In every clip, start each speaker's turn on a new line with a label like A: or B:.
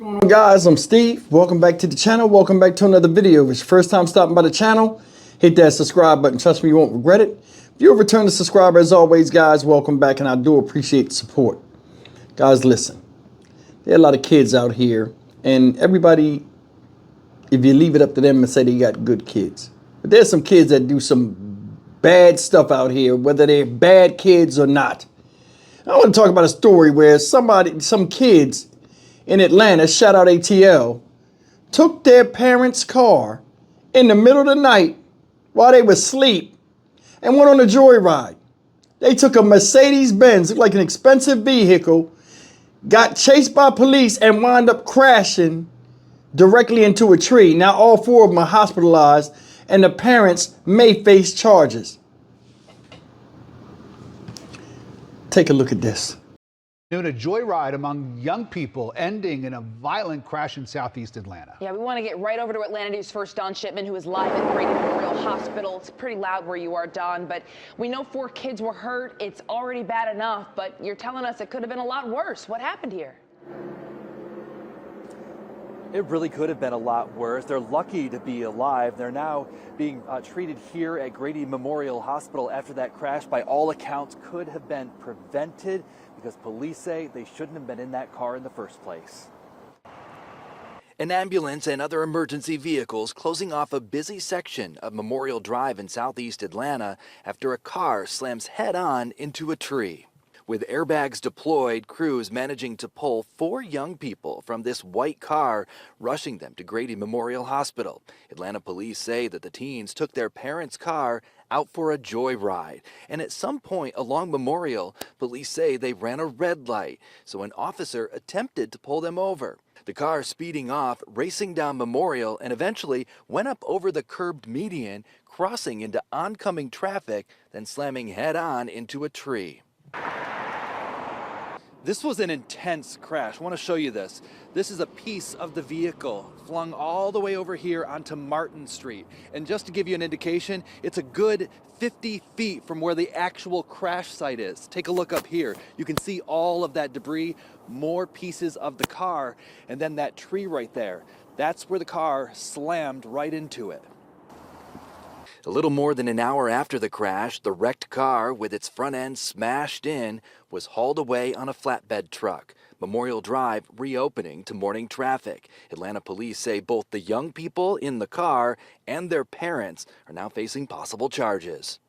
A: What's going on, guys? I'm Steve. Welcome back to the channel. Welcome back to another video. If it's your first time stopping by the channel, hit that subscribe button. Trust me, you won't regret it. If you're a returning subscriber, as always, guys, welcome back, and I do appreciate the support. Guys, listen. There are a lot of kids out here, and everybody, if you leave it up to them and say they got good kids. But there's some kids that do some bad stuff out here, whether they're bad kids or not. I want to talk about a story where some kids in Atlanta, shout out ATL, took their parents' car in the middle of the night while they were asleep and went on a joyride. They took a Mercedes-Benz, looked like an expensive vehicle, got chased by police and wound up crashing directly into a tree. Now all four of them are hospitalized and the parents may face charges. Take a look at this.
B: Noon, a joyride among young people ending in a violent crash in southeast Atlanta.
C: Yeah, we want to get right over to Atlanta News First. Don Shipman, who is live at Grady Memorial Hospital. It's pretty loud where you are, Don, but we know 4 kids were hurt. It's already bad enough, but you're telling us it could have been a lot worse. What happened here?
D: It really could have been a lot worse. They're lucky to be alive. They're now being treated here at Grady Memorial Hospital after that crash. By all accounts, could have been prevented because police say they shouldn't have been in that car in the first place.
E: An ambulance and other emergency vehicles closing off a busy section of Memorial Drive in southeast Atlanta after a car slams head-on into a tree. With airbags deployed, crews managing to pull 4 young people from this white car, rushing them to Grady Memorial Hospital. Atlanta police say that the teens took their parents' car out for a joyride, and at some point along Memorial, police say they ran a red light, so an officer attempted to pull them over. The car speeding off, racing down Memorial, and eventually went up over the curbed median, crossing into oncoming traffic, then slamming head-on into a tree. This was an intense crash. I want to show you this. This is a piece of the vehicle flung all the way over here onto Martin Street. And just to give you an indication, it's a good 50 feet from where the actual crash site is. Take a look up here. You can see all of that debris, more pieces of the car, and then that tree right there. That's where the car slammed right into it. A little more than an hour after the crash, the wrecked car, with its front end smashed in, was hauled away on a flatbed truck. Memorial Drive reopening to morning traffic. Atlanta police say both the young people in the car and their parents are now facing possible charges.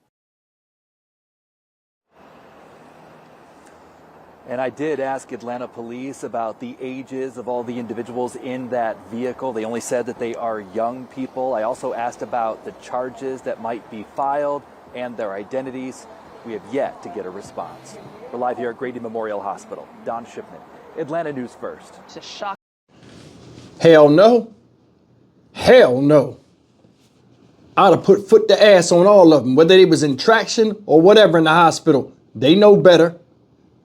D: And I did ask Atlanta police about the ages of all the individuals in that vehicle. They only said that they are young people. I also asked about the charges that might be filed and their identities. We have yet to get a response. We're live here at Grady Memorial Hospital. Don Shipman, Atlanta News First.
C: It's a shock.
A: Hell no. Hell no. I'd have put foot to ass on all of them, whether they was in traction or whatever in the hospital. They know better.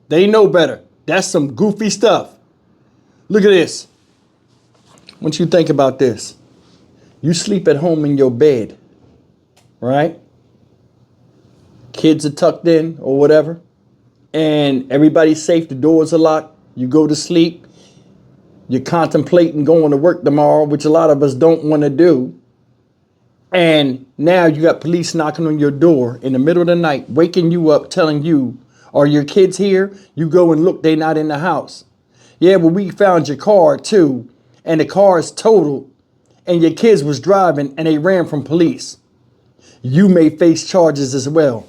A: They know better. That's some goofy stuff. Look at this. Once you think about this, you sleep at home in your bed, right? Kids are tucked in or whatever, and everybody's safe, the doors are locked. You go to sleep. You're contemplating going to work tomorrow, which a lot of us don't want to do. And now you got police knocking on your door in the middle of the night, waking you up, telling you, are your kids here? You go and look, they're not in the house. Yeah, well, we found your car too, and the car is totaled, and your kids was driving and they ran from police. You may face charges as well.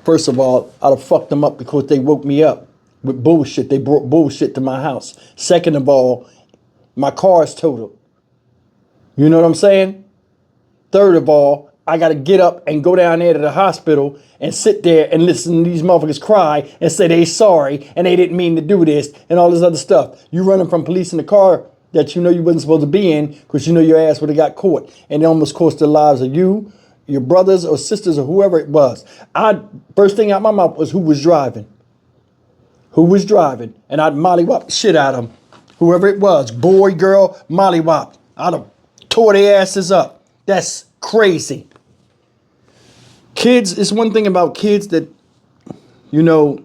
A: First of all, I'd have fucked them up because they woke me up with bullshit. They brought bullshit to my house. Second of all, my car is totaled. You know what I'm saying? Third of all, I got to get up and go down there to the hospital and sit there and listen to these motherfuckers cry and say they sorry and they didn't mean to do this and all this other stuff. You running from police in the car that you know you wasn't supposed to be in because you know your ass would have got caught, and it almost cost the lives of you, your brothers or sisters or whoever it was. First thing out my mouth was who was driving. Who was driving? And I'd mollywop the shit out of them. Whoever it was, boy, girl, mollywop. I'd have tore their asses up. That's crazy. Kids, it's one thing about kids that, you know,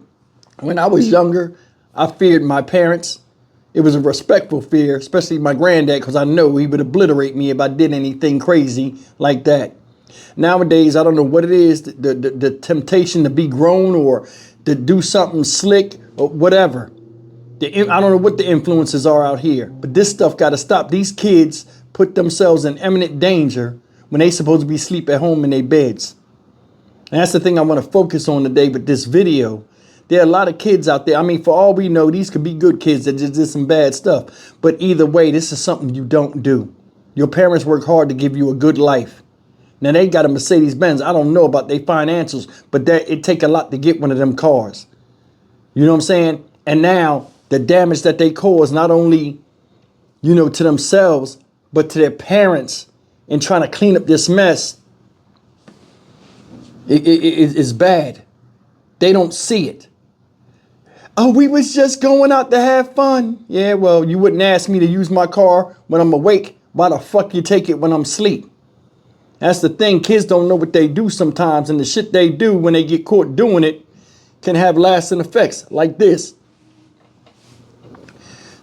A: when I was younger, I feared my parents. It was a respectful fear, especially my granddad, because I know he would obliterate me if I did anything crazy like that. Nowadays, I don't know what it is, the temptation to be grown or to do something slick or whatever. I don't know what the influences are out here, but this stuff got to stop. These kids put themselves in imminent danger when they supposed to be asleep at home in their beds. And that's the thing I want to focus on today with this video. There are a lot of kids out there. I mean, for all we know, these could be good kids that just did some bad stuff. But either way, this is something you don't do. Your parents work hard to give you a good life. Now, they got a Mercedes-Benz. I don't know about their financials, but it take a lot to get one of them cars. You know what I'm saying? And now the damage that they cause, not only, you know, to themselves, but to their parents in trying to clean up this mess, it's bad. They don't see it. Oh, we was just going out to have fun. Yeah, well, you wouldn't ask me to use my car when I'm awake. Why the fuck you take it when I'm asleep? That's the thing. Kids don't know what they do sometimes, and the shit they do when they get caught doing it can have lasting effects like this.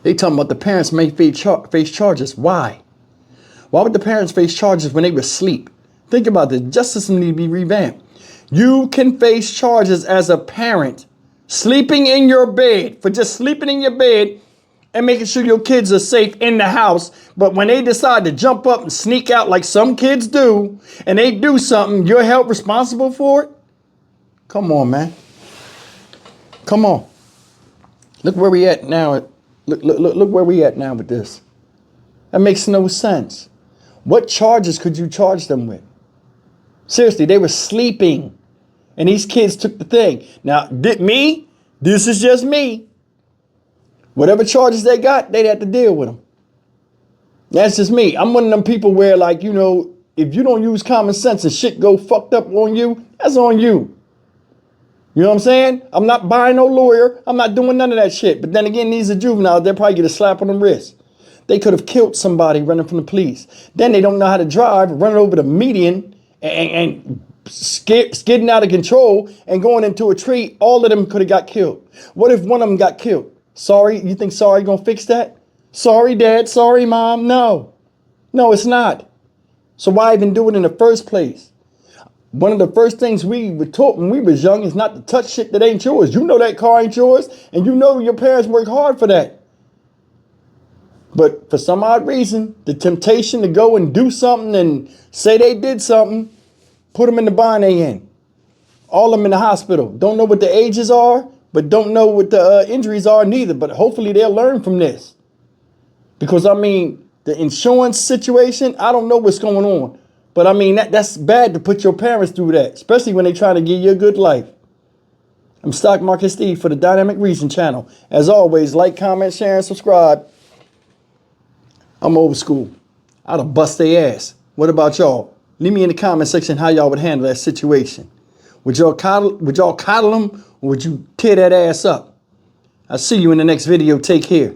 A: They talking about the parents may face charges. Why? Why would the parents face charges when they were asleep? Think about this. Justice needs to be revamped. You can face charges as a parent sleeping in your bed, for just sleeping in your bed and making sure your kids are safe in the house. But when they decide to jump up and sneak out like some kids do, and they do something, you're held responsible for it? Come on, man. Come on. Look where we at now. Look where we at now with this. That makes no sense. What charges could you charge them with? Seriously, they were sleeping. And these kids took the thing. Now, this is just me. Whatever charges they got, they'd have to deal with them. That's just me. I'm one of them people where, like, you know, if you don't use common sense and shit go fucked up on you, that's on you. You know what I'm saying? I'm not buying no lawyer. I'm not doing none of that shit. But then again, these are juveniles. They'll probably get a slap on the wrist. They could have killed somebody running from the police. Then they don't know how to drive, running over the median and skidding out of control and going into a tree. All of them could have got killed. What if one of them got killed? Sorry? You think sorry gonna fix that? Sorry, Dad. Sorry, Mom. No. No, it's not. So why even do it in the first place? One of the first things we were taught when we was young is not to touch shit that ain't yours. You know that car ain't yours, and you know your parents work hard for that. But for some odd reason, the temptation to go and do something and say they did something, put them in the bind they in. All of them in the hospital. Don't know what the ages are, but don't know what the injuries are neither. But hopefully they'll learn from this. Because, I mean, the insurance situation, I don't know what's going on. But, I mean, that's bad to put your parents through that, especially when they try to give you a good life. I'm Stock Market Steve for the Dynamic Reason channel. As always, like, comment, share, and subscribe. I'm old school. I'd have bust their ass. What about y'all? Leave me in the comment section how y'all would handle that situation. Would y'all coddle them, or would you tear that ass up? I'll see you in the next video. Take care.